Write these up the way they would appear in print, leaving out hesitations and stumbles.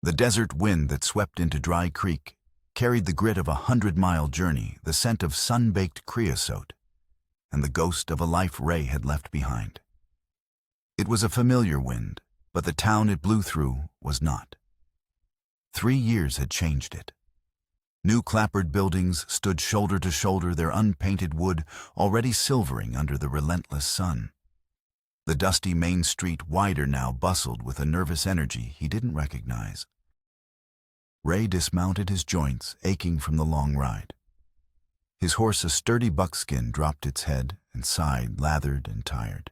The desert wind that swept into Dry Creek carried the grit of a 100-mile journey, the scent of sun-baked creosote, and the ghost of a life Ray had left behind. It was a familiar wind, but the town it blew through was not. 3 years had changed it. New clapboard buildings stood shoulder to shoulder, their unpainted wood already silvering under the relentless sun. The dusty main street, wider now, bustled with a nervous energy he didn't recognize. Ray dismounted, his joints aching from the long ride. His horse, a sturdy buckskin, dropped its head and sighed, lathered and tired.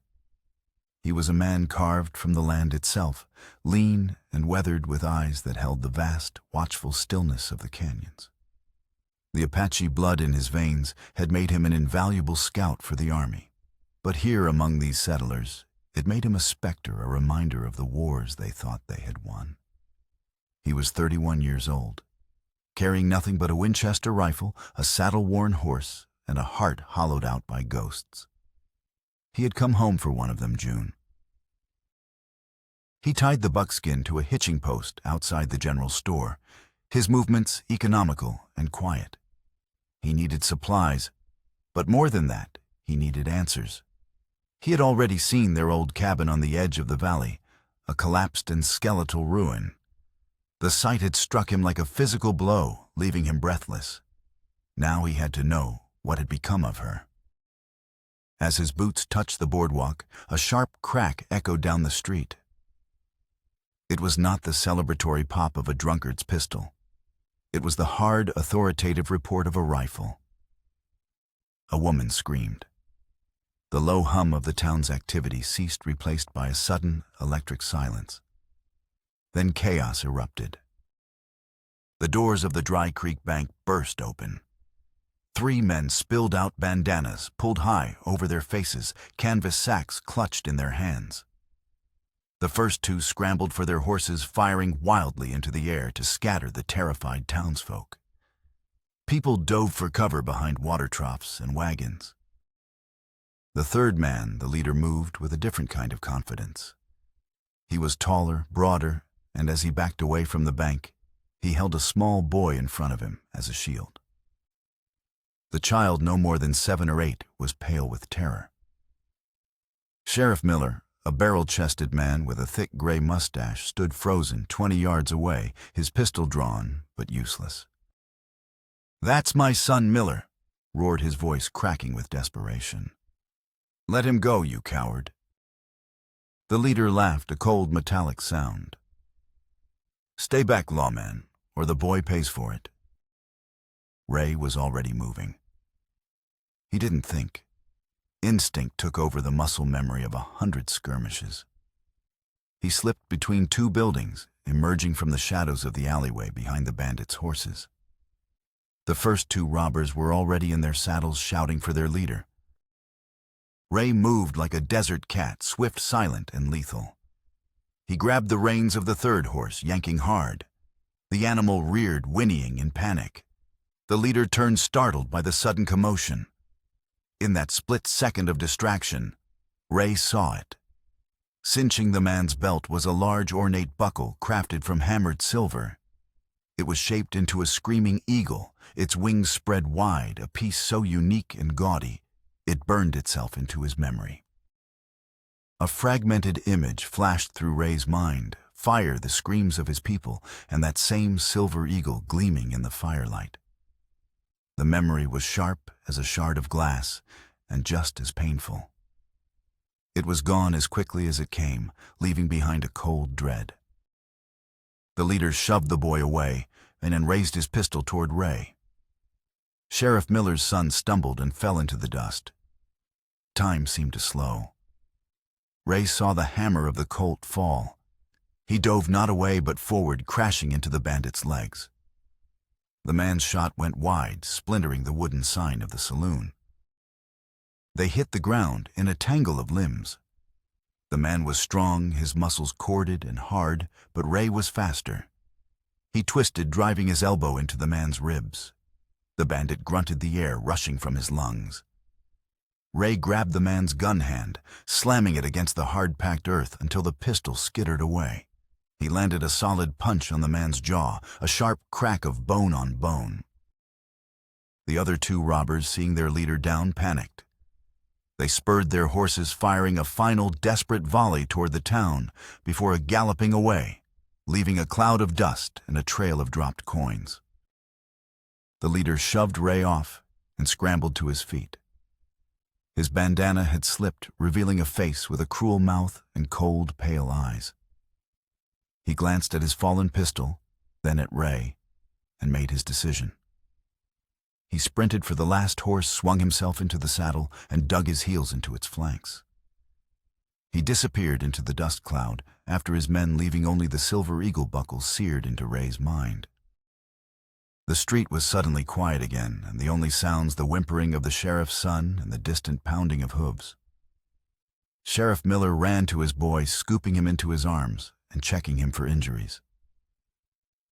He was a man carved from the land itself, lean and weathered, with eyes that held the vast, watchful stillness of the canyons. The Apache blood in his veins had made him an invaluable scout for the army. But here among these settlers, it made him a specter, a reminder of the wars they thought they had won. He was 31 years old, carrying nothing but a Winchester rifle, a saddle-worn horse, and a heart hollowed out by ghosts. He had come home for one of them, June. He tied the buckskin to a hitching post outside the general store, his movements economical and quiet. He needed supplies, but more than that, he needed answers. He had already seen their old cabin on the edge of the valley, a collapsed and skeletal ruin. The sight had struck him like a physical blow, leaving him breathless. Now he had to know what had become of her. As his boots touched the boardwalk, a sharp crack echoed down the street. It was not the celebratory pop of a drunkard's pistol. It was the hard, authoritative report of a rifle. A woman screamed. The low hum of the town's activity ceased, replaced by a sudden, electric silence. Then chaos erupted. The doors of the Dry Creek Bank burst open. 3 men spilled out, bandanas pulled high over their faces, canvas sacks clutched in their hands. The first 2 scrambled for their horses, firing wildly into the air to scatter the terrified townsfolk. People dove for cover behind water troughs and wagons. The third man, the leader, moved with a different kind of confidence. He was taller, broader, and as he backed away from the bank, he held a small boy in front of him as a shield. The child, no more than 7 or 8, was pale with terror. Sheriff Miller, a barrel-chested man with a thick gray mustache, stood frozen 20 yards away, his pistol drawn but useless. "That's my son Miller," roared his voice, cracking with desperation. "Let him go, you coward." The leader laughed, a cold metallic sound. "Stay back, lawman, or the boy pays for it." Ray was already moving. He didn't think. Instinct took over the muscle memory of 100 skirmishes. He slipped between 2 buildings, emerging from the shadows of the alleyway behind the bandits' horses. The first 2 robbers were already in their saddles, shouting for their leader. Ray moved like a desert cat, swift, silent, and lethal. He grabbed the reins of the third horse, yanking hard. The animal reared, whinnying in panic. The leader turned, startled by the sudden commotion. In that split second of distraction, Ray saw it. Cinching the man's belt was a large, ornate buckle crafted from hammered silver. It was shaped into a screaming eagle, its wings spread wide, a piece so unique and gaudy, it burned itself into his memory. A fragmented image flashed through Ray's mind, fire, the screams of his people, and that same silver eagle gleaming in the firelight. The memory was sharp as a shard of glass, and just as painful. It was gone as quickly as it came, leaving behind a cold dread. The leader shoved the boy away, and then raised his pistol toward Ray. Sheriff Miller's son stumbled and fell into the dust. Time seemed to slow. Ray saw the hammer of the Colt fall. He dove not away but forward, crashing into the bandit's legs. The man's shot went wide, splintering the wooden sign of the saloon. They hit the ground in a tangle of limbs. The man was strong, his muscles corded and hard, but Ray was faster. He twisted, driving his elbow into the man's ribs. The bandit grunted, the air rushing from his lungs. Ray grabbed the man's gun hand, slamming it against the hard-packed earth until the pistol skittered away. He landed a solid punch on the man's jaw, a sharp crack of bone on bone. The other two robbers, seeing their leader down, panicked. They spurred their horses, firing a final desperate volley toward the town before galloping away, leaving a cloud of dust and a trail of dropped coins. The leader shoved Ray off and scrambled to his feet. His bandana had slipped, revealing a face with a cruel mouth and cold, pale eyes. He glanced at his fallen pistol, then at Ray, and made his decision. He sprinted for the last horse, swung himself into the saddle, and dug his heels into its flanks. He disappeared into the dust cloud, after his men leaving only the silver eagle buckle seared into Ray's mind. The street was suddenly quiet again, and the only sounds the whimpering of the sheriff's son and the distant pounding of hooves. Sheriff Miller ran to his boy, scooping him into his arms and checking him for injuries.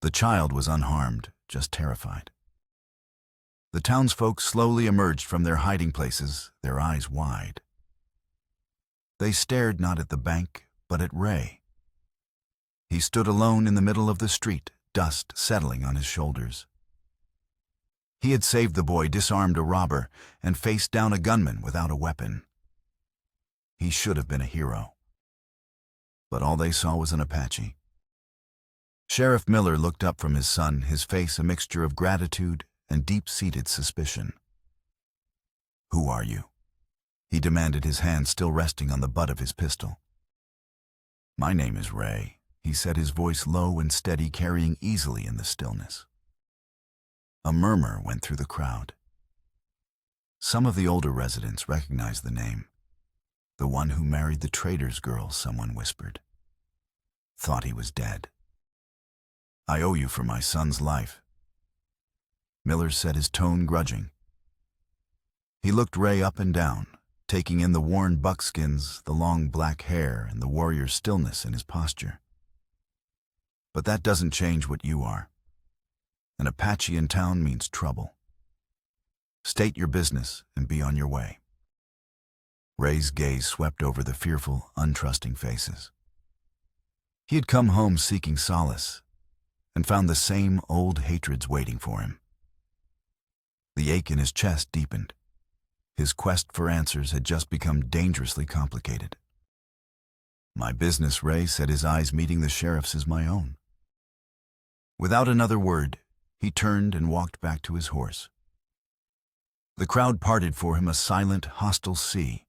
The child was unharmed, just terrified. The townsfolk slowly emerged from their hiding places, their eyes wide. They stared not at the bank, but at Ray. He stood alone in the middle of the street, dust settling on his shoulders. He had saved the boy, disarmed a robber, and faced down a gunman without a weapon. He should have been a hero. But all they saw was an Apache. Sheriff Miller looked up from his son, his face a mixture of gratitude and deep-seated suspicion. "Who are you?" he demanded, his hand still resting on the butt of his pistol. "My name is Ray," he said, his voice low and steady, carrying easily in the stillness. A murmur went through the crowd. Some of the older residents recognized the name. "The one who married the trader's girl," someone whispered. "Thought he was dead." "I owe you for my son's life," Miller said, his tone grudging. He looked Ray up and down, taking in the worn buckskins, the long black hair, and the warrior's stillness in his posture. "But that doesn't change what you are. An Apache in town means trouble. State your business and be on your way." Ray's gaze swept over the fearful, untrusting faces. He had come home seeking solace and found the same old hatreds waiting for him. The ache in his chest deepened. His quest for answers had just become dangerously complicated. "My business," Ray said, his eyes meeting the sheriff's, "is my own." Without another word, he turned and walked back to his horse. The crowd parted for him, a silent, hostile sea.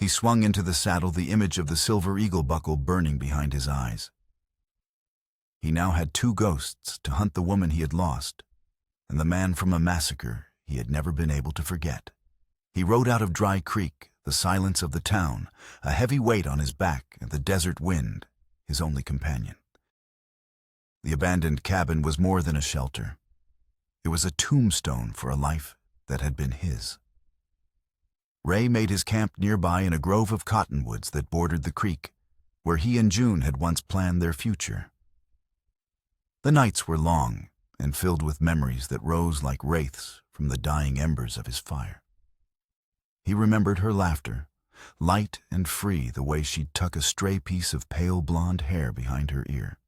He swung into the saddle, the image of the silver eagle buckle burning behind his eyes. He now had two ghosts to hunt: the woman he had lost and the man from a massacre he had never been able to forget. He rode out of Dry Creek, the silence of the town, a heavy weight on his back, and the desert wind, his only companion. The abandoned cabin was more than a shelter. It was a tombstone for a life that had been his. Ray made his camp nearby in a grove of cottonwoods that bordered the creek, where he and June had once planned their future. The nights were long and filled with memories that rose like wraiths from the dying embers of his fire. He remembered her laughter, light and free, the way she'd tuck a stray piece of pale blonde hair behind her ear.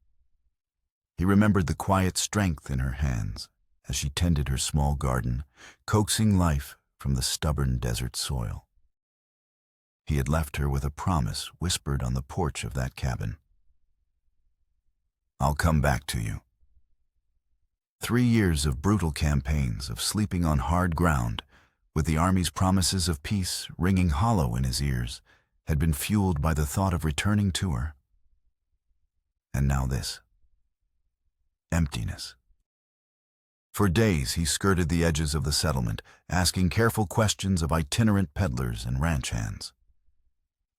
He remembered the quiet strength in her hands as she tended her small garden, coaxing life from the stubborn desert soil. He had left her with a promise whispered on the porch of that cabin. "I'll come back to you." 3 years of brutal campaigns, of sleeping on hard ground, with the Army's promises of peace ringing hollow in his ears, had been fueled by the thought of returning to her. And now this. Emptiness. For days he skirted the edges of the settlement, asking careful questions of itinerant peddlers and ranch hands.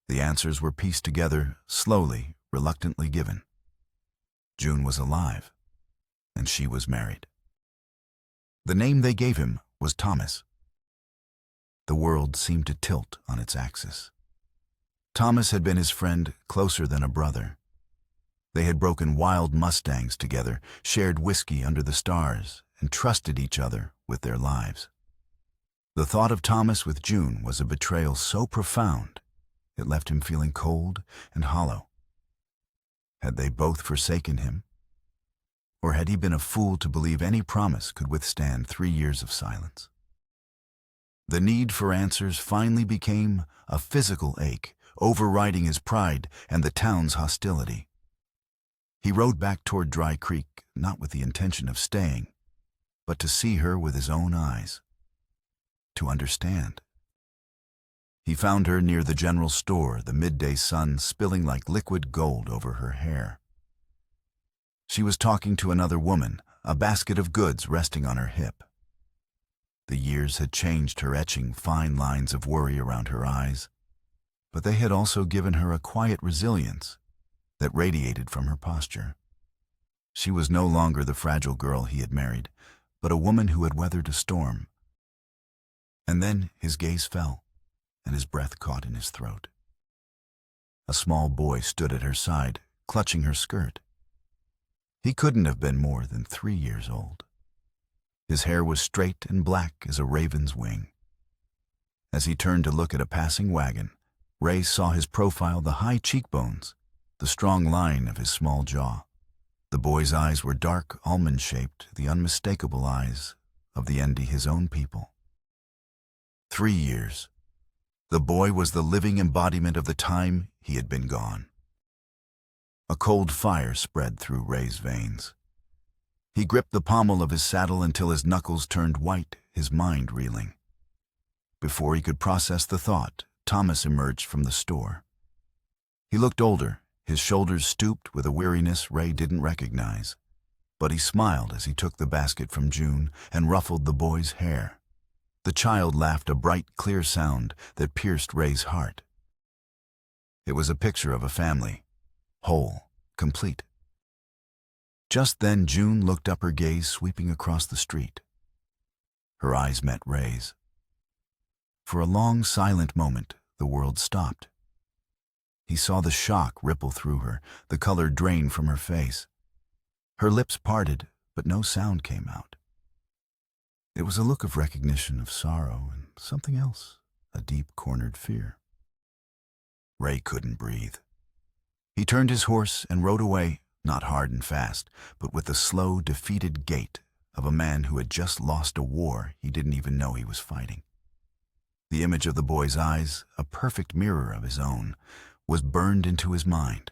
The answers were pieced together, slowly, reluctantly given. June was alive, and she was married. The name they gave him was Thomas. The world seemed to tilt on its axis. Thomas had been his friend, closer than a brother. They had broken wild mustangs together, shared whiskey under the stars, and trusted each other with their lives. The thought of Thomas with June was a betrayal so profound it left him feeling cold and hollow. Had they both forsaken him? Or had he been a fool to believe any promise could withstand 3 years of silence? The need for answers finally became a physical ache, overriding his pride and the town's hostility. He rode back toward Dry Creek, not with the intention of staying, but to see her with his own eyes, to understand. He found her near the general store, the midday sun spilling like liquid gold over her hair. She was talking to another woman, a basket of goods resting on her hip. The years had changed her etching fine lines of worry around her eyes, but they had also given her a quiet resilience that radiated from her posture. She was no longer the fragile girl he had married, but a woman who had weathered a storm. And then his gaze fell, and his breath caught in his throat. A small boy stood at her side, clutching her skirt. He couldn't have been more than 3 years old. His hair was straight and black as a raven's wing. As he turned to look at a passing wagon, Ray saw his profile, the high cheekbones, the strong line of his small jaw. The boy's eyes were dark, almond-shaped, the unmistakable eyes of the Endi, his own people. 3 years. The boy was the living embodiment of the time he had been gone. A cold fire spread through Ray's veins. He gripped the pommel of his saddle until his knuckles turned white, his mind reeling. Before he could process the thought, Thomas emerged from the store. He looked older, his shoulders stooped with a weariness Ray didn't recognize. But he smiled as he took the basket from June and ruffled the boy's hair. The child laughed a bright, clear sound that pierced Ray's heart. It was a picture of a family, whole, complete. Just then June looked up, her gaze sweeping across the street. Her eyes met Ray's. For a long, silent moment, the world stopped. He saw the shock ripple through her, the color drain from her face. Her lips parted, but no sound came out. It was a look of recognition, of sorrow, and something else, a deep, cornered fear. Ray couldn't breathe. He turned his horse and rode away, not hard and fast, but with the slow, defeated gait of a man who had just lost a war he didn't even know he was fighting. The image of the boy's eyes, a perfect mirror of his own, was burned into his mind.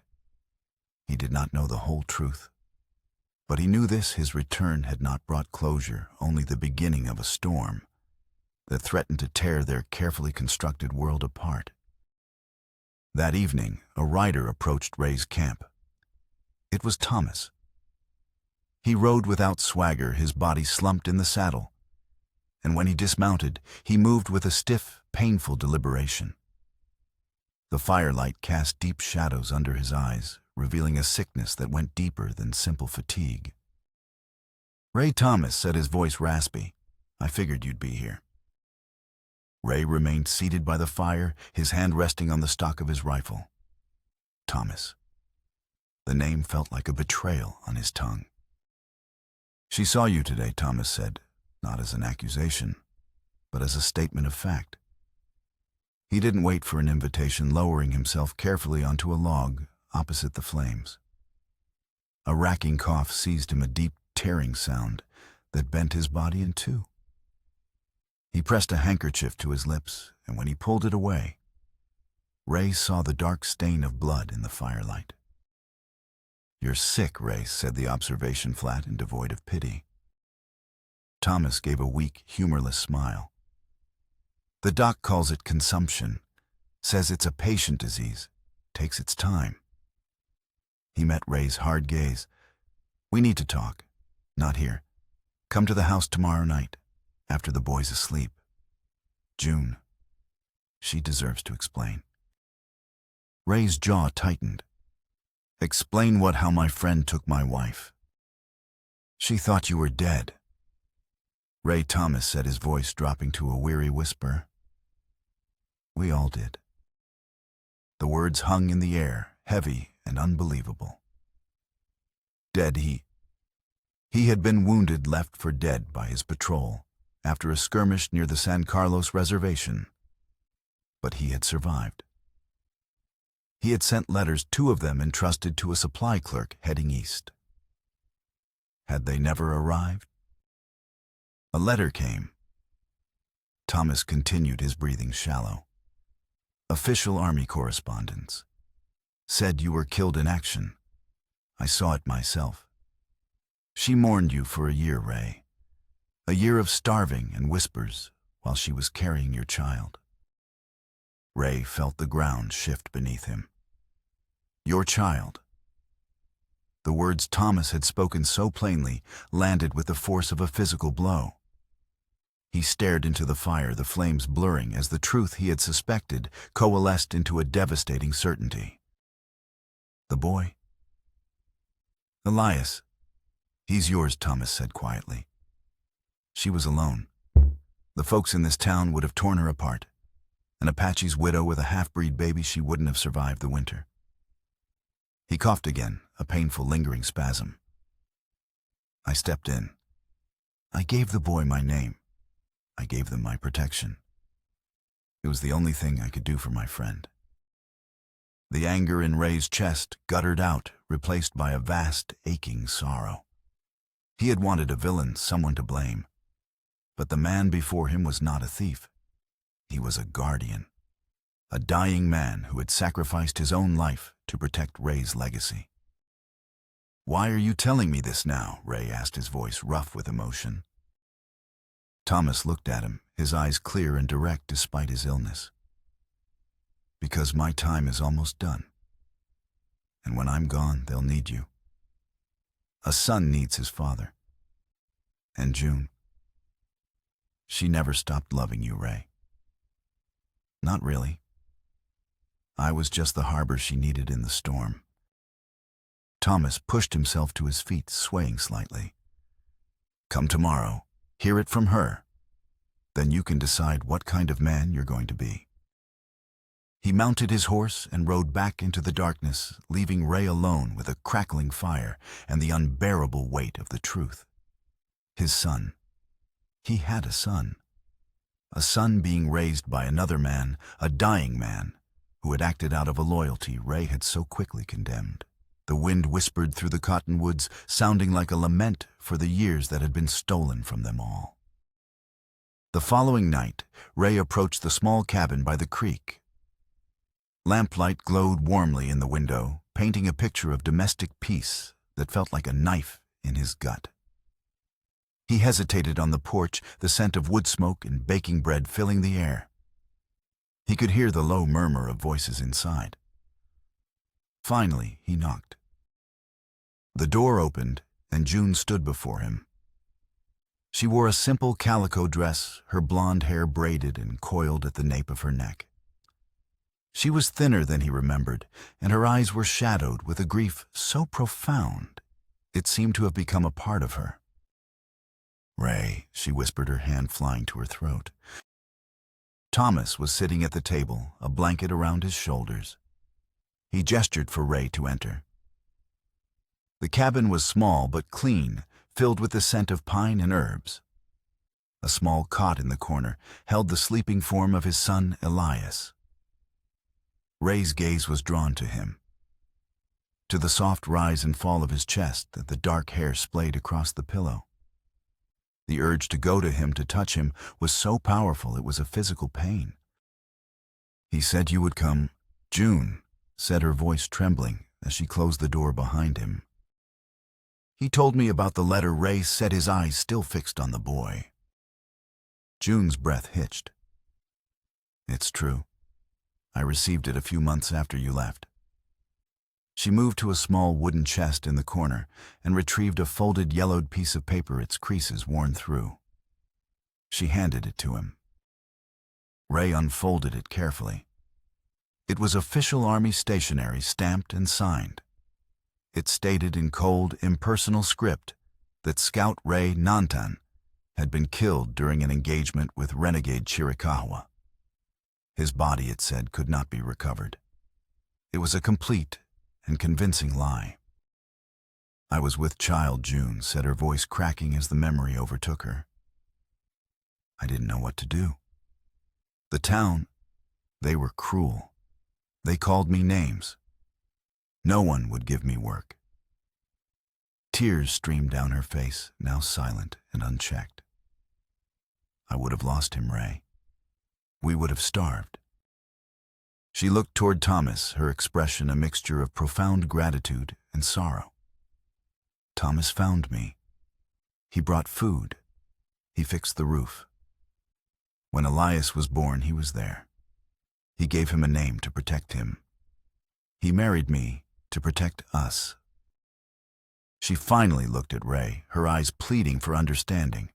He did not know the whole truth, but he knew this: his return had not brought closure, only the beginning of a storm that threatened to tear their carefully constructed world apart. That evening, a rider approached Ray's camp. It was Thomas. He rode without swagger, his body slumped in the saddle, and when he dismounted, he moved with a stiff, painful deliberation. The firelight cast deep shadows under his eyes, revealing a sickness that went deeper than simple fatigue. "Ray Thomas," said, his voice raspy. "I figured you'd be here." Ray remained seated by the fire, his hand resting on the stock of his rifle. Thomas. The name felt like a betrayal on his tongue. "She saw you today," Thomas said, not as an accusation, but as a statement of fact. He didn't wait for an invitation, lowering himself carefully onto a log opposite the flames. A racking cough seized him, a deep, tearing sound that bent his body in two. He pressed a handkerchief to his lips, and when he pulled it away, Ray saw the dark stain of blood in the firelight. "You're sick, Ray," said the observation, flat and devoid of pity. Thomas gave a weak, humorless smile. "The doc calls it consumption, says it's a patient disease, takes its time." He met Ray's hard gaze. "We need to talk. Not here. Come to the house tomorrow night, after the boy's asleep. June. She deserves to explain." Ray's jaw tightened. "Explain what? How my friend took my wife. She thought you were dead." Ray Thomas said, his voice dropping to a weary whisper. "We all did." The words hung in the air, heavy and unbelievable. Dead. He had been wounded, left for dead by his patrol after a skirmish near the San Carlos reservation, but he had survived. He had sent letters, 2 of them entrusted to a supply clerk heading east. Had they never arrived? A letter came. Thomas continued, his breathing shallow. Official Army correspondence. Said you were killed in action. I saw it myself. She mourned you for a year, Ray. A year of starving and whispers while she was carrying your child. Ray felt the ground shift beneath him. Your child. The words Thomas had spoken so plainly landed with the force of a physical blow. He stared into the fire, the flames blurring as the truth he had suspected coalesced into a devastating certainty. The boy? Elias. He's yours, Thomas said quietly. She was alone. The folks in this town would have torn her apart. An Apache's widow with a half-breed baby, she wouldn't have survived the winter. He coughed again, a painful, lingering spasm. I stepped in. I gave the boy my name. I gave them my protection. It was the only thing I could do for my friend. The anger in Ray's chest guttered out, replaced by a vast, aching sorrow. He had wanted a villain, someone to blame. But the man before him was not a thief. He was a guardian. A dying man who had sacrificed his own life to protect Ray's legacy. Why are you telling me this now? Ray asked, his voice rough with emotion. Thomas looked at him, his eyes clear and direct despite his illness. Because my time is almost done. And when I'm gone, they'll need you. A son needs his father. And June. She never stopped loving you, Ray. Not really. I was just the harbor she needed in the storm. Thomas pushed himself to his feet, swaying slightly. Come tomorrow. Hear it from her. Then you can decide what kind of man you're going to be. He mounted his horse and rode back into the darkness, leaving Ray alone with a crackling fire and the unbearable weight of the truth. His son. He had a son. A son being raised by another man, a dying man, who had acted out of a loyalty Ray had so quickly condemned. The wind whispered through the cottonwoods, sounding like a lament for the years that had been stolen from them all. The following night, Ray approached the small cabin by the creek. Lamplight glowed warmly in the window, painting a picture of domestic peace that felt like a knife in his gut. He hesitated on the porch, the scent of wood smoke and baking bread filling the air. He could hear the low murmur of voices inside. Finally, he knocked. The door opened, and June stood before him. She wore a simple calico dress, her blonde hair braided and coiled at the nape of her neck. She was thinner than he remembered, and her eyes were shadowed with a grief so profound it seemed to have become a part of her. Ray, she whispered, her hand flying to her throat. Thomas was sitting at the table, a blanket around his shoulders. He gestured for Ray to enter. The cabin was small but clean, filled with the scent of pine and herbs. A small cot in the corner held the sleeping form of his son, Elias. Ray's gaze was drawn to him, to the soft rise and fall of his chest that the dark hair splayed across the pillow. The urge to go to him, to touch him, was so powerful it was a physical pain. He said you would come, June, said her voice trembling as she closed the door behind him. He told me about the letter. Ray said, his eyes still fixed on the boy. June's breath hitched. It's true. I received it a few months after you left. She moved to a small wooden chest in the corner and retrieved a folded yellowed piece of paper, its creases worn through. She handed it to him. Ray unfolded it carefully. It was official Army stationery, stamped and signed. It stated in cold, impersonal script that Scout Ray Nantan had been killed during an engagement with renegade Chiricahua. His body, it said, could not be recovered. It was a complete and convincing lie. I was with child, June said, her voice cracking as the memory overtook her. I didn't know what to do. The town, they were cruel. They called me names. No one would give me work. Tears streamed down her face, now silent and unchecked. I would have lost him, Ray. We would have starved. She looked toward Thomas, her expression a mixture of profound gratitude and sorrow. Thomas found me. He brought food. He fixed the roof. When Elias was born, he was there. He gave him a name to protect him. He married me to protect us. She finally looked at Ray, her eyes pleading for understanding.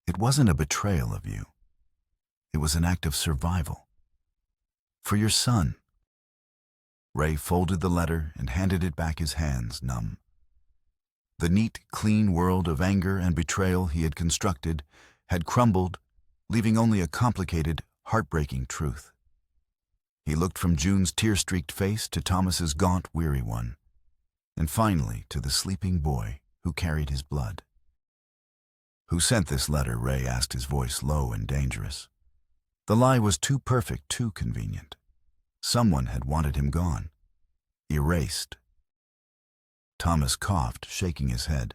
It wasn't a betrayal of you. It was an act of survival. For your son. Ray folded the letter and handed it back, his hands numb. The neat, clean world of anger and betrayal he had constructed had crumbled, leaving only a complicated, heartbreaking truth. He looked from June's tear-streaked face to Thomas's gaunt, weary one, and finally to the sleeping boy who carried his blood. Who sent this letter? Ray asked, his voice low and dangerous. The lie was too perfect, too convenient. Someone had wanted him gone, erased. Thomas coughed, shaking his head.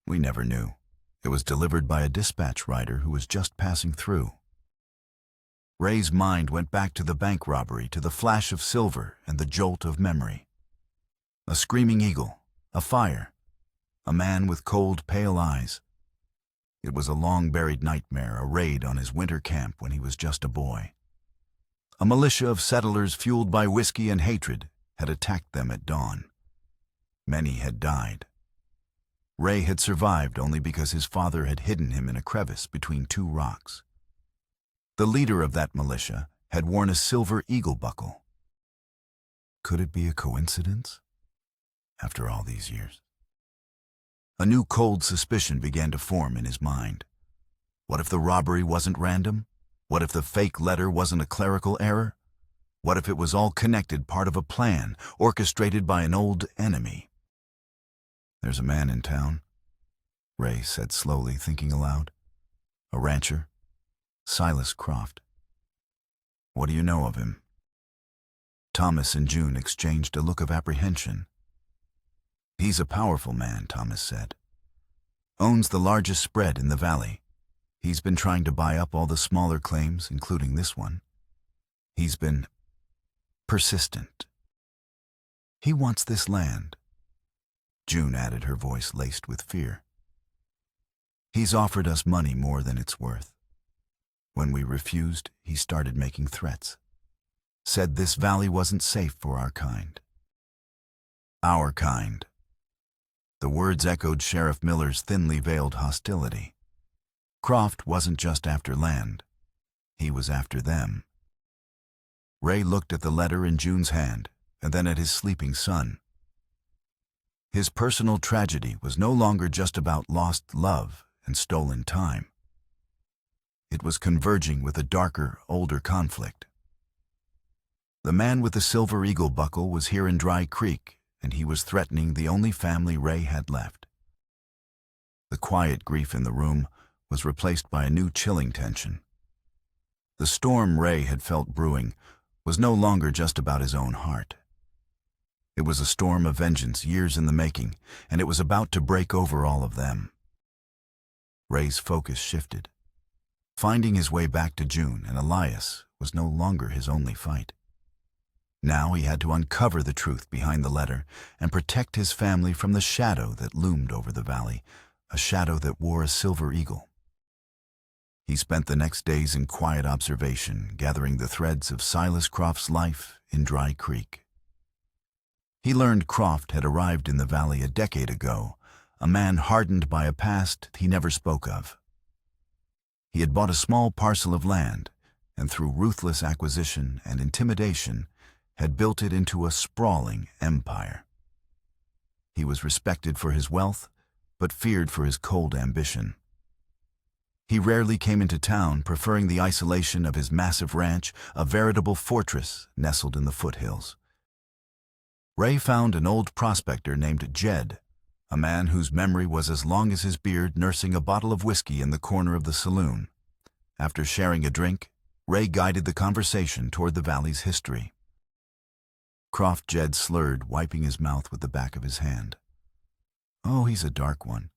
We never knew. It was delivered by a dispatch rider who was just passing through. Ray's mind went back to the bank robbery, to the flash of silver and the jolt of memory. A screaming eagle, a fire, a man with cold, pale eyes. It was a long-buried nightmare, a raid on his winter camp when he was just a boy. A militia of settlers fueled by whiskey and hatred had attacked them at dawn. Many had died. Ray had survived only because his father had hidden him in a crevice between two rocks. The leader of that militia had worn a silver eagle buckle. Could it be a coincidence? After all these years. A new cold suspicion began to form in his mind. What if the robbery wasn't random? What if the fake letter wasn't a clerical error? What if it was all connected, part of a plan, orchestrated by an old enemy? There's a man in town, Ray said slowly, thinking aloud. A rancher, Silas Croft. What do you know of him? Thomas and June exchanged a look of apprehension. He's a powerful man, Thomas said. Owns the largest spread in the valley. He's been trying to buy up all the smaller claims, including this one. He's been persistent. He wants this land. June added, her voice laced with fear. He's offered us money more than it's worth. When we refused, he started making threats. Said this valley wasn't safe for our kind. Our kind. The words echoed Sheriff Miller's thinly veiled hostility. Croft wasn't just after land. He was after them. Ray looked at the letter in June's hand, and then at his sleeping son. His personal tragedy was no longer just about lost love and stolen time. It was converging with a darker, older conflict. The man with the silver eagle buckle was here in Dry Creek, and he was threatening the only family Ray had left. The quiet grief in the room was replaced by a new chilling tension. The storm Ray had felt brewing was no longer just about his own heart. It was a storm of vengeance, years in the making, and it was about to break over all of them. Ray's focus shifted. Finding his way back to June and Elias was no longer his only fight. Now he had to uncover the truth behind the letter and protect his family from the shadow that loomed over the valley, a shadow that wore a silver eagle. He spent the next days in quiet observation, gathering the threads of Silas Croft's life in Dry Creek. He learned Croft had arrived in the valley a decade ago, a man hardened by a past he never spoke of. He had bought a small parcel of land, and through ruthless acquisition and intimidation, had built it into a sprawling empire. He was respected for his wealth, but feared for his cold ambition. He rarely came into town, preferring the isolation of his massive ranch, a veritable fortress nestled in the foothills. Ray found an old prospector named Jed, a man whose memory was as long as his beard, nursing a bottle of whiskey in the corner of the saloon. After sharing a drink, Ray guided the conversation toward the valley's history. Croft Jed slurred, wiping his mouth with the back of his hand. Oh, he's a dark one.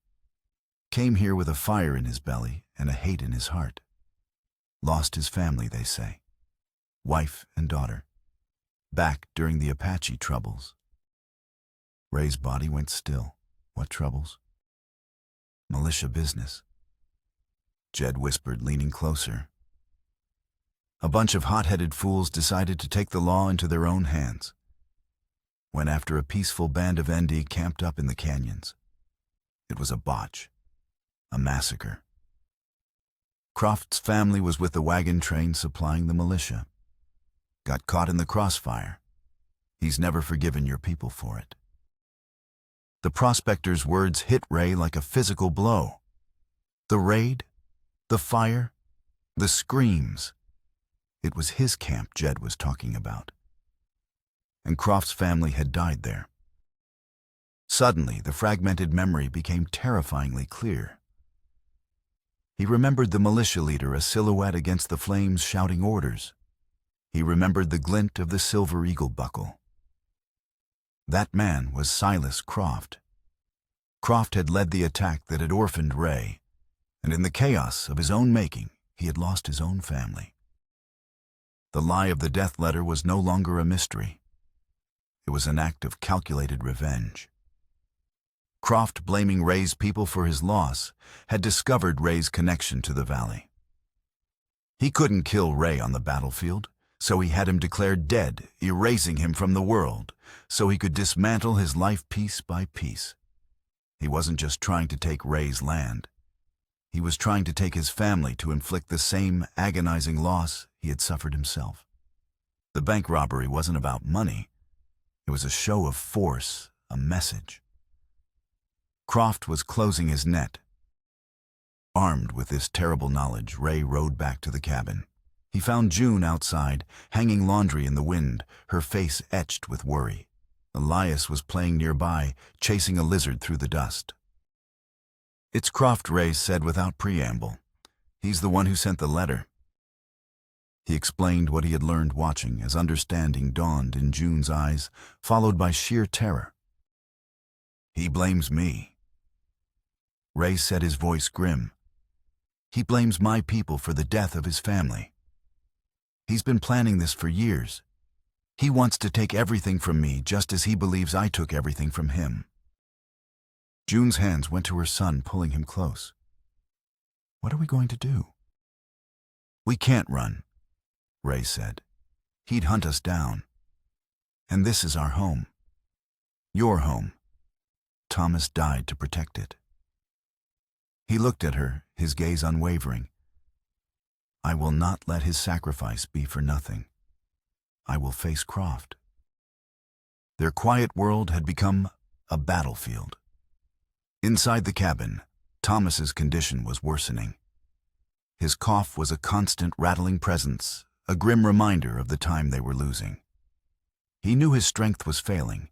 Came here with a fire in his belly and a hate in his heart. Lost his family, they say. Wife and daughter. Back during the Apache troubles. Ray's body went still. What troubles? Militia business. Jed whispered, leaning closer. A bunch of hot-headed fools decided to take the law into their own hands. Went after a peaceful band of ND camped up in the canyons. It was a botch. A massacre. Croft's family was with the wagon train supplying the militia. Got caught in the crossfire. He's never forgiven your people for it. The prospector's words hit Ray like a physical blow. The raid, the fire, the screams. It was his camp Jed was talking about. And Croft's family had died there. Suddenly, the fragmented memory became terrifyingly clear. He remembered the militia leader, a silhouette against the flames, shouting orders. He remembered the glint of the silver eagle buckle. That man was Silas Croft. Croft had led the attack that had orphaned Ray, and in the chaos of his own making, he had lost his own family. The lie of the death letter was no longer a mystery. It was an act of calculated revenge. Croft, blaming Ray's people for his loss, had discovered Ray's connection to the valley. He couldn't kill Ray on the battlefield, so he had him declared dead, erasing him from the world, so he could dismantle his life piece by piece. He wasn't just trying to take Ray's land. He was trying to take his family to inflict the same agonizing loss he had suffered himself. The bank robbery wasn't about money. It was a show of force, a message. Croft was closing his net. Armed with this terrible knowledge, Ray rode back to the cabin. He found June outside, hanging laundry in the wind, her face etched with worry. Elias was playing nearby, chasing a lizard through the dust. "It's Croft," Ray said without preamble. "He's the one who sent the letter." He explained what he had learned watching as understanding dawned in June's eyes, followed by sheer terror. "He blames me." Ray said, his voice grim. "He blames my people for the death of his family. He's been planning this for years. He wants to take everything from me just as he believes I took everything from him." June's hands went to her son, pulling him close. "What are we going to do?" "We can't run," Ray said. "He'd hunt us down. And this is our home. Your home. Thomas died to protect it." He looked at her, his gaze unwavering. "I will not let his sacrifice be for nothing. I will face Croft." Their quiet world had become a battlefield. Inside the cabin, Thomas's condition was worsening. His cough was a constant rattling presence, a grim reminder of the time they were losing. He knew his strength was failing,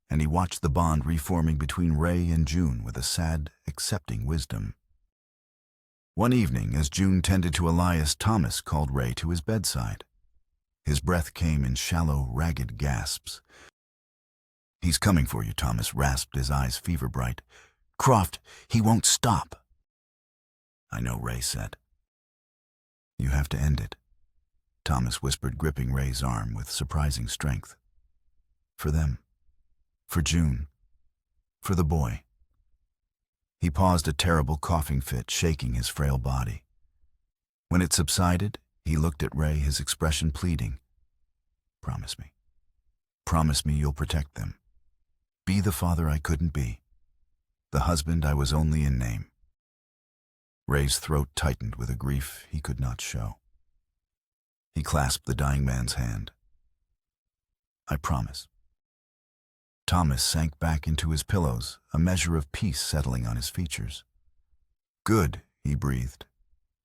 and he watched the bond reforming between Ray and June with a sad, accepting wisdom. One evening, as June tended to Elias, Thomas called Ray to his bedside. His breath came in shallow, ragged gasps. "He's coming for you," Thomas rasped, his eyes fever-bright. "Croft, he won't stop." "I know," Ray said. "You have to end it," Thomas whispered, gripping Ray's arm with surprising strength. "For them. For June. For the boy." He paused, a terrible coughing fit shaking his frail body. When it subsided, he looked at Ray, his expression pleading. "Promise me. Promise me you'll protect them. Be the father I couldn't be. The husband I was only in name." Ray's throat tightened with a grief he could not show. He clasped the dying man's hand. "I promise." Thomas sank back into his pillows, a measure of peace settling on his features. "Good," he breathed.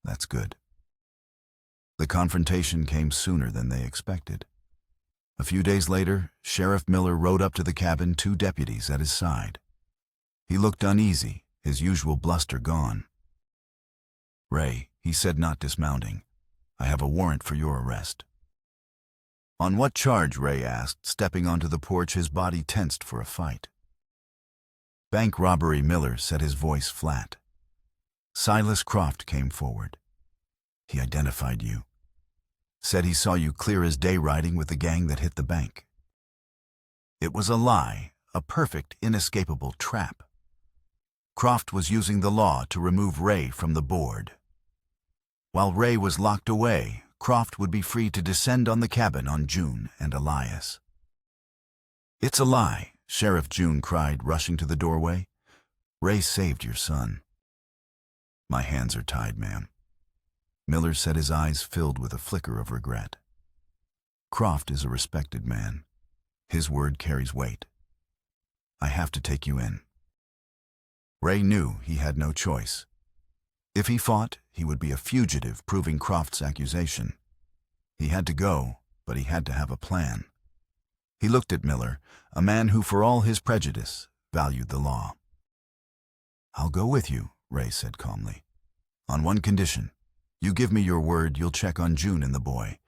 "That's good." The confrontation came sooner than they expected. A few days later, Sheriff Miller rode up to the cabin, 2 deputies at his side. He looked uneasy, his usual bluster gone. "Ray," he said, not dismounting, "I have a warrant for your arrest." On what charge? Ray asked, stepping onto the porch, his body tensed for a fight. Bank robbery. Miller said, his voice flat. Silas Croft came forward. He identified you. Said he saw you clear as day riding with the gang that hit the bank. It was a lie, a perfect, inescapable trap. Croft was using the law to remove Ray from the board. While Ray was locked away, Croft would be free to descend on the cabin on June and Elias. It's a lie, Sheriff June cried, rushing to the doorway. Ray saved your son. My hands are tied, ma'am. Miller said, his eyes filled with a flicker of regret. Croft is a respected man. His word carries weight. I have to take you in. Ray knew he had no choice. If he fought, he would be a fugitive, proving Croft's accusation. He had to go, but he had to have a plan. He looked at Miller, a man who, for all his prejudice, valued the law. I'll go with you, Ray said calmly. On one condition. You give me your word you'll check on June and the boy.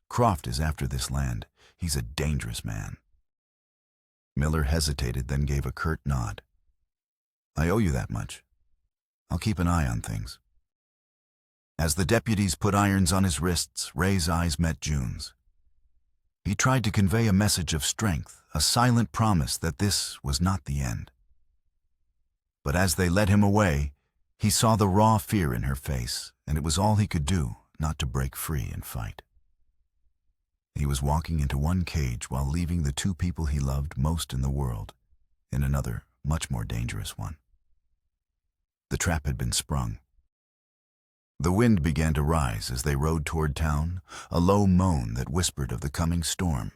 Croft is after this land. He's a dangerous man. Miller hesitated, then gave a curt nod. I owe you that much. I'll keep an eye on things. As the deputies put irons on his wrists, Ray's eyes met June's. He tried to convey a message of strength, a silent promise that this was not the end. But as they led him away, he saw the raw fear in her face, and it was all he could do not to break free and fight. He was walking into one cage while leaving the two people he loved most in the world in another, much more dangerous one. The trap had been sprung. The wind began to rise as they rode toward town, a low moan that whispered of the coming storm.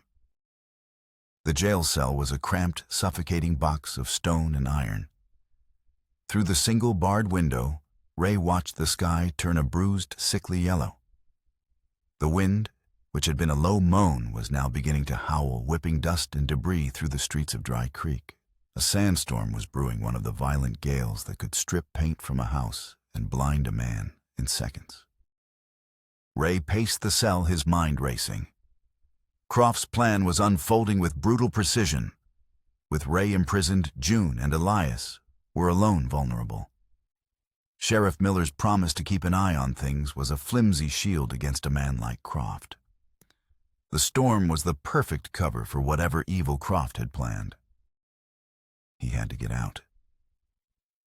The jail cell was a cramped, suffocating box of stone and iron. Through the single barred window, Ray watched the sky turn a bruised, sickly yellow. The wind, which had been a low moan, was now beginning to howl, whipping dust and debris through the streets of Dry Creek. A sandstorm was brewing, one of the violent gales that could strip paint from a house and blind a man in seconds. Ray paced the cell, his mind racing. Croft's plan was unfolding with brutal precision. With Ray imprisoned, June and Elias were alone vulnerable. Sheriff Miller's promise to keep an eye on things was a flimsy shield against a man like Croft. The storm was the perfect cover for whatever evil Croft had planned. He had to get out.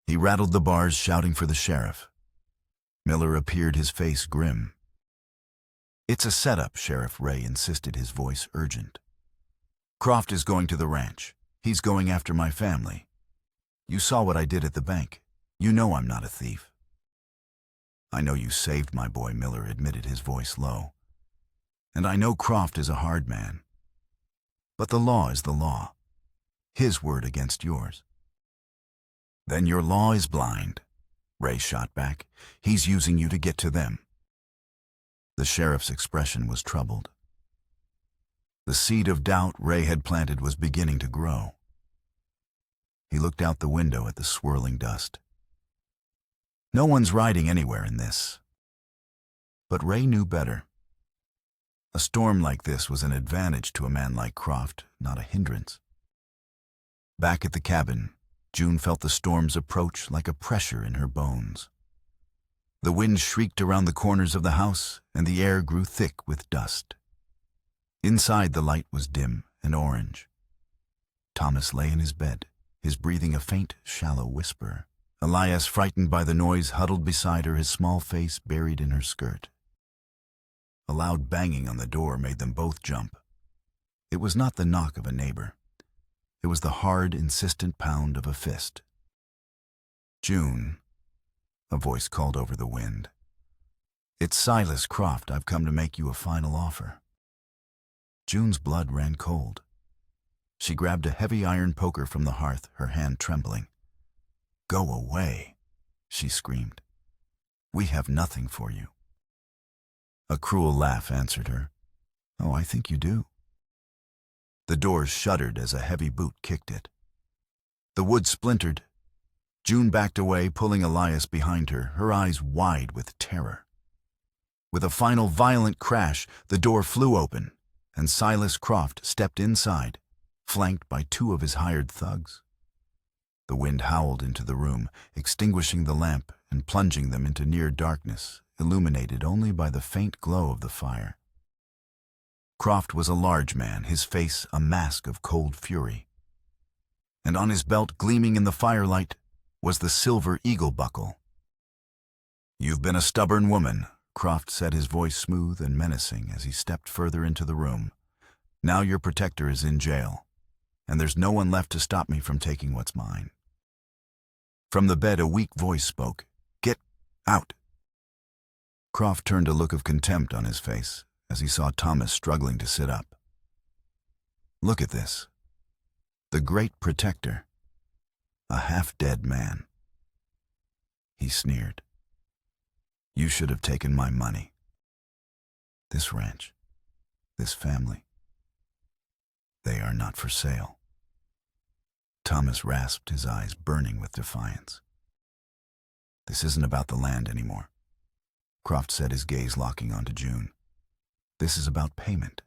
He rattled the bars, shouting for the sheriff. Miller appeared, his face grim. It's a setup, Sheriff Ray insisted, his voice urgent. Croft is going to the ranch. He's going after my family. You saw what I did at the bank. You know I'm not a thief. I know you saved my boy, Miller admitted, his voice low. And I know Croft is a hard man. But the law is the law. His word against yours. Then your law is blind, Ray shot back. He's using you to get to them. The sheriff's expression was troubled. The seed of doubt Ray had planted was beginning to grow. He looked out the window at the swirling dust. No one's riding anywhere in this. But Ray knew better. A storm like this was an advantage to a man like Croft, not a hindrance. Back at the cabin, June felt the storm's approach like a pressure in her bones. The wind shrieked around the corners of the house, and the air grew thick with dust. Inside, the light was dim and orange. Thomas lay in his bed, his breathing a faint, shallow whisper. Elias, frightened by the noise, huddled beside her, his small face buried in her skirt. A loud banging on the door made them both jump. It was not the knock of a neighbor. It was the hard, insistent pound of a fist. June, a voice called over the wind. It's Silas Croft. I've come to make you a final offer. June's blood ran cold. She grabbed a heavy iron poker from the hearth, her hand trembling. Go away, she screamed. We have nothing for you. A cruel laugh answered her. Oh, I think you do. The doors shuddered as a heavy boot kicked it. The wood splintered. June backed away, pulling Elias behind her, her eyes wide with terror. With a final violent crash, the door flew open, and Silas Croft stepped inside, flanked by two of his hired thugs. The wind howled into the room, extinguishing the lamp and plunging them into near darkness, illuminated only by the faint glow of the fire. Croft was a large man, his face a mask of cold fury. And on his belt, gleaming in the firelight, was the silver eagle buckle. "You've been a stubborn woman," Croft said, his voice smooth and menacing as he stepped further into the room. "Now your protector is in jail, and there's no one left to stop me from taking what's mine." From the bed, a weak voice spoke. "Get out." Croft turned a look of contempt on his face as he saw Thomas struggling to sit up. "Look at this. The great protector. A half-dead man." He sneered. "You should have taken my money. This ranch, this family, they are not for sale." Thomas rasped, his eyes burning with defiance. "This isn't about the land anymore," Croft said, his gaze locking onto June. "This is about payment.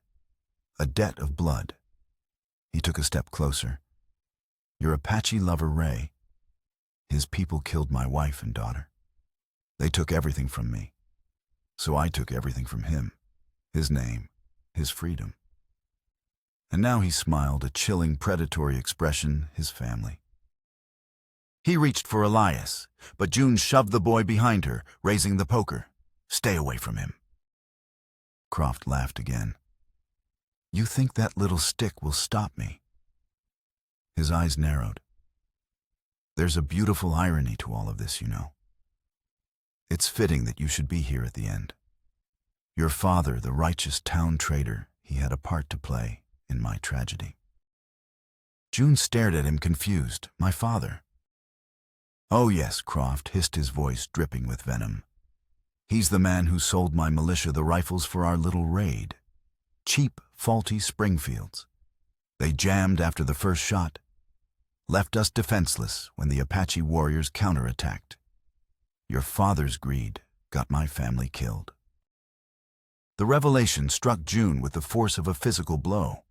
A debt of blood." He took a step closer. "Your Apache lover, Ray. His people killed my wife and daughter. They took everything from me. So I took everything from him. His name, his freedom. And now," he smiled, a chilling, predatory expression, "his family." He reached for Elias, but June shoved the boy behind her, raising the poker. "Stay away from him." Croft laughed again. "You think that little stick will stop me?" His eyes narrowed. "There's a beautiful irony to all of this, you know. It's fitting that you should be here at the end. Your father, the righteous town trader, he had a part to play in my tragedy." June stared at him, confused. "My father?" "Oh yes," Croft hissed, his voice dripping with venom. "He's the man who sold my militia the rifles for our little raid. Cheap, faulty Springfields. They jammed after the first shot, left us defenseless when the Apache warriors counterattacked. Your father's greed got my family killed." The revelation struck June with the force of a physical blow.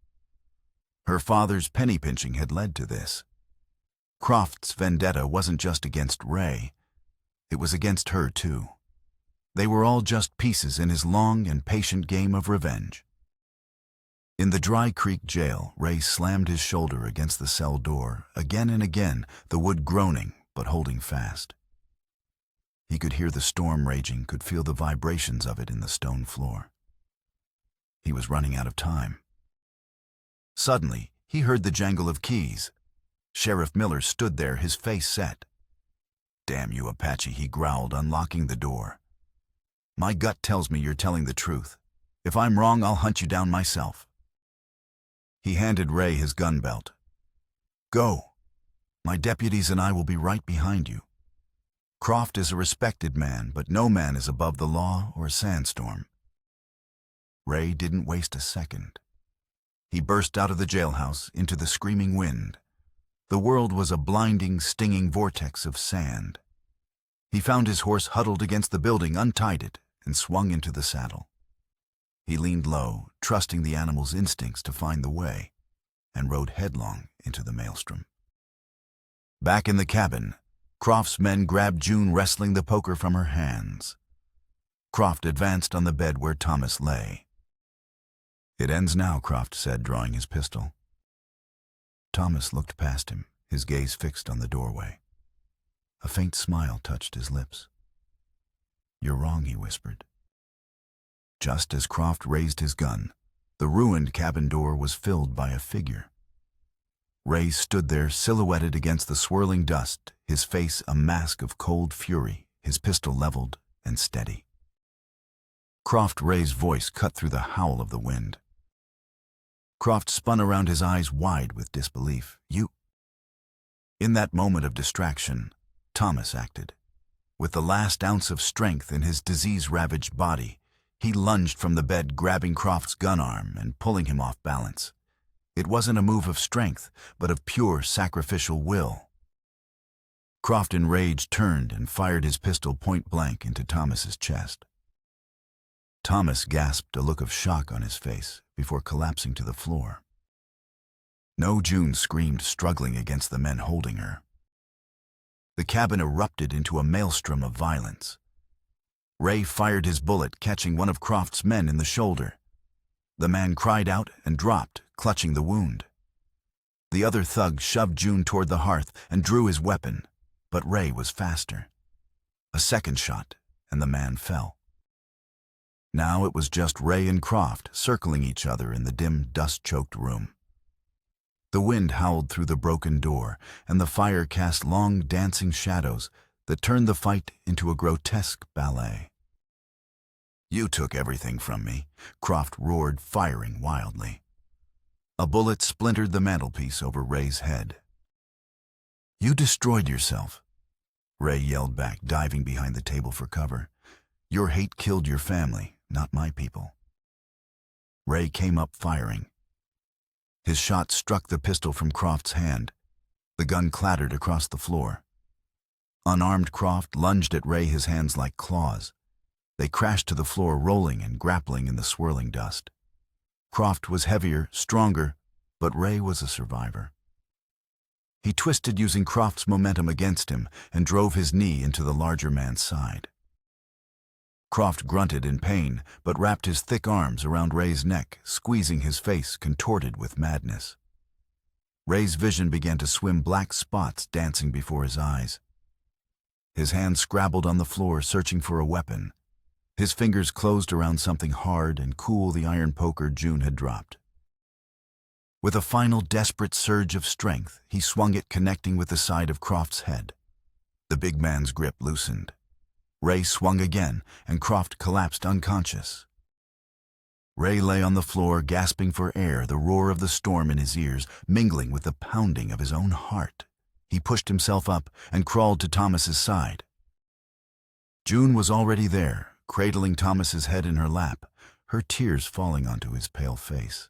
Her father's penny-pinching had led to this. Croft's vendetta wasn't just against Ray. It was against her, too. They were all just pieces in his long and patient game of revenge. In the Dry Creek jail, Ray slammed his shoulder against the cell door, again and again, the wood groaning but holding fast. He could hear the storm raging, could feel the vibrations of it in the stone floor. He was running out of time. Suddenly, he heard the jangle of keys. Sheriff Miller stood there, his face set. "Damn you, Apache," he growled, unlocking the door. "My gut tells me you're telling the truth. If I'm wrong, I'll hunt you down myself." He handed Ray his gun belt. "Go. My deputies and I will be right behind you. Croft is a respected man, but no man is above the law or a sandstorm." Ray didn't waste a second. He burst out of the jailhouse into the screaming wind. The world was a blinding, stinging vortex of sand. He found his horse huddled against the building, untied it, and swung into the saddle. He leaned low, trusting the animal's instincts to find the way, and rode headlong into the maelstrom. Back in the cabin, Croft's men grabbed June, wresting the poker from her hands. Croft advanced on the bed where Thomas lay. "It ends now," Croft said, drawing his pistol. Thomas looked past him, his gaze fixed on the doorway. A faint smile touched his lips. "You're wrong," he whispered. Just as Croft raised his gun, the ruined cabin door was filled by a figure. Ray stood there, silhouetted against the swirling dust, his face a mask of cold fury, his pistol leveled and steady. Croft Ray's voice cut through the howl of the wind. Croft spun around, his eyes wide with disbelief. "You—" In that moment of distraction, Thomas acted. With the last ounce of strength in his disease-ravaged body, he lunged from the bed, grabbing Croft's gun arm and pulling him off balance. It wasn't a move of strength, but of pure sacrificial will. Croft, enraged, turned and fired his pistol point blank into Thomas's chest. Thomas gasped, a look of shock on his face, before collapsing to the floor. No, June screamed, struggling against the men holding her. The cabin erupted into a maelstrom of violence. Ray fired his bullet, catching one of Croft's men in the shoulder. The man cried out and dropped, clutching the wound. The other thug shoved June toward the hearth and drew his weapon, but Ray was faster. A second shot, and the man fell. Now it was just Ray and Croft circling each other in the dim, dust-choked room. The wind howled through the broken door, and the fire cast long, dancing shadows that turned the fight into a grotesque ballet. "You took everything from me," Croft roared, firing wildly. A bullet splintered the mantelpiece over Ray's head. "You destroyed yourself," Ray yelled back, diving behind the table for cover. "Your hate killed your family, not my people." Ray came up firing. His shot struck the pistol from Croft's hand. The gun clattered across the floor. Unarmed Croft lunged at Ray, his hands like claws. They crashed to the floor, rolling and grappling in the swirling dust. Croft was heavier, stronger, but Ray was a survivor. He twisted, using Croft's momentum against him, and drove his knee into the larger man's side. Croft grunted in pain, but wrapped his thick arms around Ray's neck, squeezing his face contorted with madness. Ray's vision began to swim, black spots dancing before his eyes. His hands scrabbled on the floor, searching for a weapon. His fingers closed around something hard and cool, the iron poker June had dropped. With a final desperate surge of strength, he swung it, connecting with the side of Croft's head. The big man's grip loosened. Ray swung again, and Croft collapsed unconscious. Ray lay on the floor, gasping for air, the roar of the storm in his ears, mingling with the pounding of his own heart. He pushed himself up and crawled to Thomas's side. June was already there, cradling Thomas's head in her lap, her tears falling onto his pale face.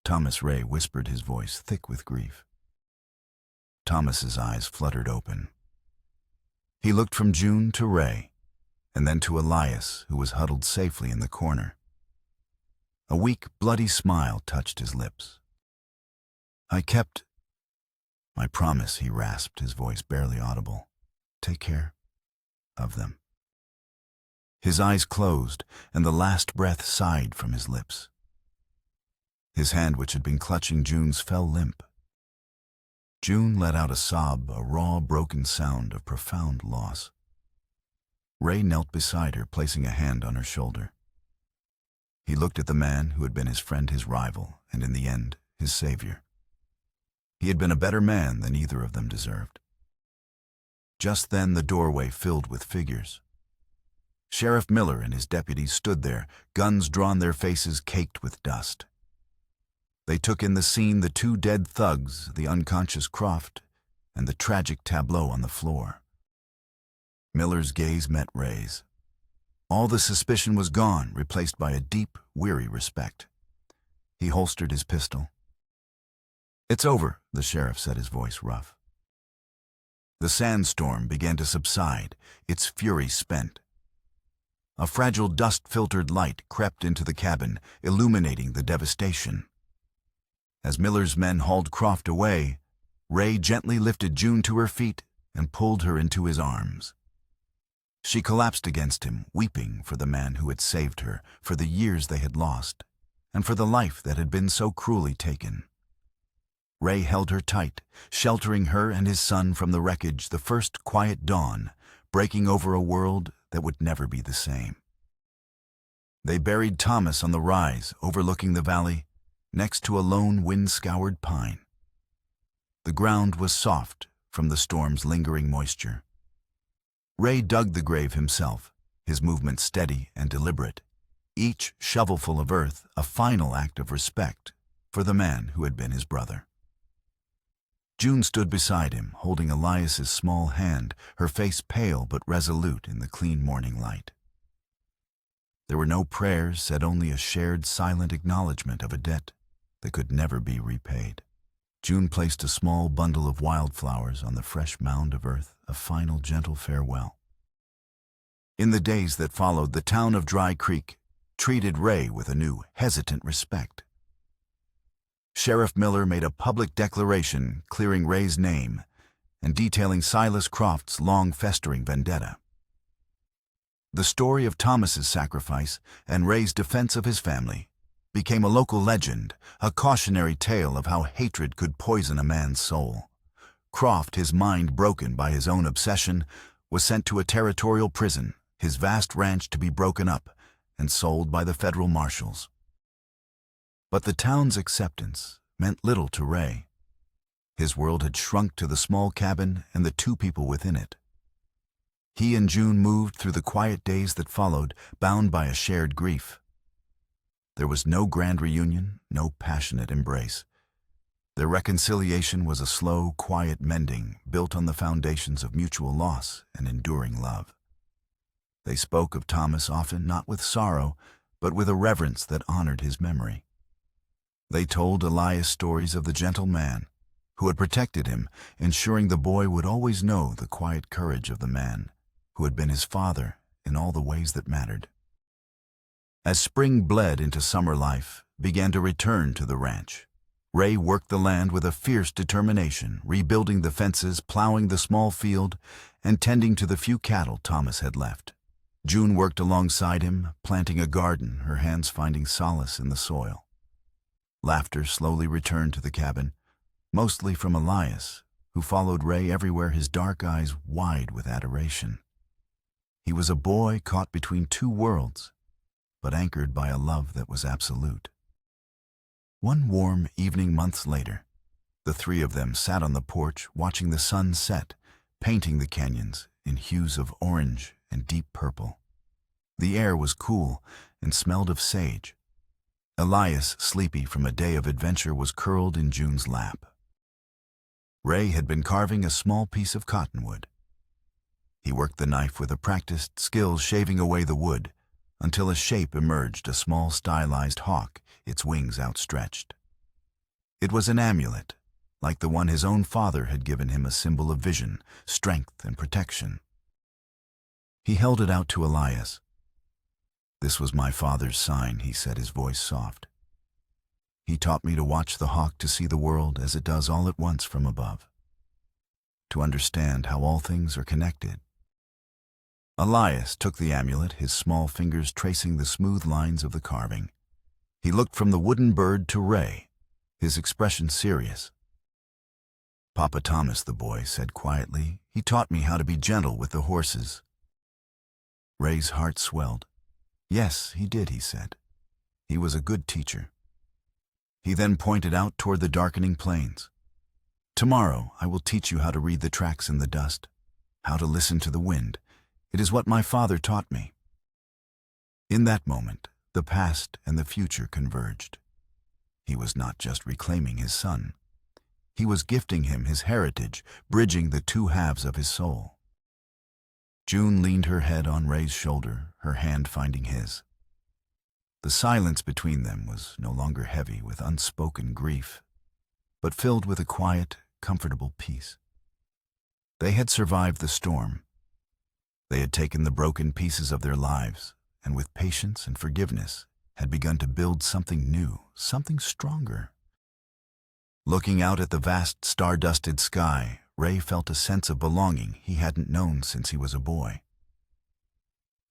"Thomas," Ray whispered, his voice thick with grief. Thomas's eyes fluttered open. He looked from June to Ray, and then to Elias, who was huddled safely in the corner. A weak, bloody smile touched his lips. "I kept my promise," he rasped, his voice barely audible. "Take care of them." His eyes closed, and the last breath sighed from his lips. His hand, which had been clutching June's, fell limp. June let out a sob, a raw, broken sound of profound loss. Ray knelt beside her, placing a hand on her shoulder. He looked at the man who had been his friend, his rival, and in the end, his savior. He had been a better man than either of them deserved. Just then, the doorway filled with figures. Sheriff Miller and his deputies stood there, guns drawn, their faces caked with dust. They took in the scene, the two dead thugs, the unconscious Croft, and the tragic tableau on the floor. Miller's gaze met Ray's. All the suspicion was gone, replaced by a deep, weary respect. He holstered his pistol. "It's over," the sheriff said, his voice rough. The sandstorm began to subside, its fury spent. A fragile dust-filtered light crept into the cabin, illuminating the devastation. As Miller's men hauled Croft away, Ray gently lifted June to her feet and pulled her into his arms. She collapsed against him, weeping for the man who had saved her, for the years they had lost, and for the life that had been so cruelly taken. Ray held her tight, sheltering her and his son from the wreckage, the first quiet dawn, breaking over a world that would never be the same. They buried Thomas on the rise, overlooking the valley, next to a lone, wind-scoured pine. The ground was soft from the storm's lingering moisture. Ray dug the grave himself, his movement steady and deliberate, each shovelful of earth a final act of respect for the man who had been his brother. June stood beside him, holding Elias's small hand, her face pale but resolute in the clean morning light. There were no prayers, said only a shared, silent acknowledgement of a debt that could never be repaid. June placed a small bundle of wildflowers on the fresh mound of earth, a final gentle farewell. In the days that followed, the town of Dry Creek treated Ray with a new, hesitant respect. Sheriff Miller made a public declaration clearing Ray's name and detailing Silas Croft's long-festering vendetta. The story of Thomas's sacrifice and Ray's defense of his family became a local legend, a cautionary tale of how hatred could poison a man's soul. Croft, his mind broken by his own obsession, was sent to a territorial prison, his vast ranch to be broken up and sold by the federal marshals. But the town's acceptance meant little to Ray. His world had shrunk to the small cabin and the two people within it. He and June moved through the quiet days that followed, bound by a shared grief. There was no grand reunion, no passionate embrace. Their reconciliation was a slow, quiet mending built on the foundations of mutual loss and enduring love. They spoke of Thomas often, not with sorrow, but with a reverence that honored his memory. They told Elias stories of the gentle man who had protected him, ensuring the boy would always know the quiet courage of the man who had been his father in all the ways that mattered. As spring bled into summer, life began to return to the ranch. Ray worked the land with a fierce determination, rebuilding the fences, plowing the small field, and tending to the few cattle Thomas had left. June worked alongside him, planting a garden, her hands finding solace in the soil. Laughter slowly returned to the cabin, mostly from Elias, who followed Ray everywhere, his dark eyes wide with adoration. He was a boy caught between two worlds, but anchored by a love that was absolute. One warm evening months later, the three of them sat on the porch watching the sun set, painting the canyons in hues of orange and deep purple. The air was cool and smelled of sage. Elias, sleepy from a day of adventure, was curled in June's lap. Ray had been carving a small piece of cottonwood. He worked the knife with a practiced skill, shaving away the wood, until a shape emerged, a small stylized hawk, its wings outstretched. It was an amulet, like the one his own father had given him, a symbol of vision, strength, and protection. He held it out to Elias. "This was my father's sign," he said, his voice soft. "He taught me to watch the hawk, to see the world as it does all at once from above, to understand how all things are connected." Elias took the amulet, his small fingers tracing the smooth lines of the carving. He looked from the wooden bird to Ray, his expression serious. "Papa Thomas," the boy said quietly, "he taught me how to be gentle with the horses." Ray's heart swelled. "Yes, he did," he said. "He was a good teacher." He then pointed out toward the darkening plains. "Tomorrow I will teach you how to read the tracks in the dust, how to listen to the wind. It is what my father taught me." In that moment, the past and the future converged. He was not just reclaiming his son. He was gifting him his heritage, bridging the two halves of his soul. June leaned her head on Ray's shoulder, her hand finding his. The silence between them was no longer heavy with unspoken grief, but filled with a quiet, comfortable peace. They had survived the storm. They had taken the broken pieces of their lives, and with patience and forgiveness, had begun to build something new, something stronger. Looking out at the vast star-dusted sky, Ray felt a sense of belonging he hadn't known since he was a boy.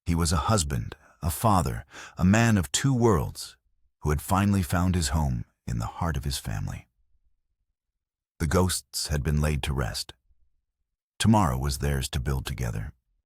He was a husband, a father, a man of two worlds, who had finally found his home in the heart of his family. The ghosts had been laid to rest. Tomorrow was theirs to build together.